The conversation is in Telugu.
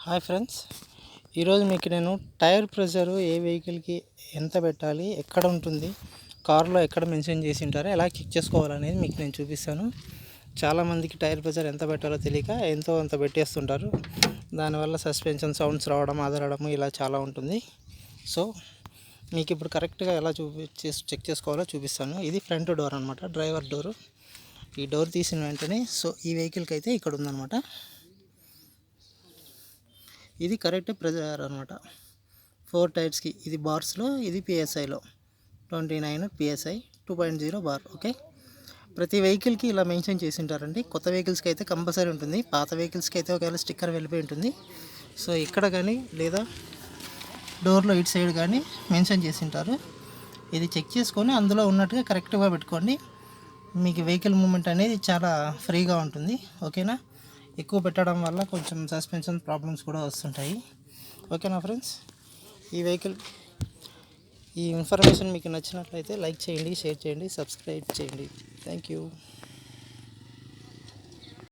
హాయ్ ఫ్రెండ్స్, ఈరోజు మీకు నేను టైర్ ప్రెషరు ఏ వెహికల్కి ఎంత పెట్టాలి, ఎక్కడ ఉంటుంది, కారులో ఎక్కడ మెన్షన్ చేసి ఉంటారో ఎలా చెక్ చేసుకోవాలనేది మీకు నేను చూపిస్తాను. చాలామందికి టైర్ ప్రెషర్ ఎంత పెట్టాలో తెలియక ఎంతో అంత పెట్టేస్తుంటారు. దానివల్ల సస్పెన్షన్ సౌండ్స్ రావడం, ఆదరడం ఇలా చాలా ఉంటుంది. సో మీకు ఇప్పుడు కరెక్ట్గా ఎలా చెక్ చేసుకోవాలో చూపిస్తాను. ఇది ఫ్రంట్ డోర్ అనమాట, డ్రైవర్ డోరు. ఈ డోర్ తీసిన వెంటనే ఈ వెహికల్కి అయితే ఇక్కడ ఉందన్నమాట. ఇది కరెక్ట్ ప్రెజర్ అనమాట. 4 టైర్స్కి ఇది బార్స్లో, ఇది పిఎస్ఐలో 29 పిఎస్ఐ 2.0 బార్. ఓకే, ప్రతి వెహికల్కి ఇలా మెన్షన్ చేసి ఉంటారండి. కొత్త వెహికల్స్కి అయితే కంపల్సరీ ఉంటుంది, పాత వెహికల్స్కి అయితే ఒకవేళ స్టిక్కర్ వెళ్ళిపోయి ఉంటుంది. సో ఇక్కడ కానీ లేదా డోర్లో ఇటు సైడ్ కానీ మెన్షన్ చేసి ఉంటారు. ఇది చెక్ చేసుకొని అందులో ఉన్నట్టుగా కరెక్ట్గా పెట్టుకోండి. మీకు వెహికల్ మూమెంట్ అనేది చాలా ఫ్రీగా ఉంటుంది. ఓకేనా, ఎక్కువ పెట్టడం వల్ల కొంచెం సస్పెన్షన్ ప్రాబ్లమ్స్ కూడా వస్తుంటాయి. ఓకేనా ఫ్రెండ్స్, ఈ ఇన్ఫర్మేషన్ మీకు నచ్చినట్లయితే లైక్ చేయండి, షేర్ చేయండి, సబ్స్క్రైబ్ చేయండి. Thank you.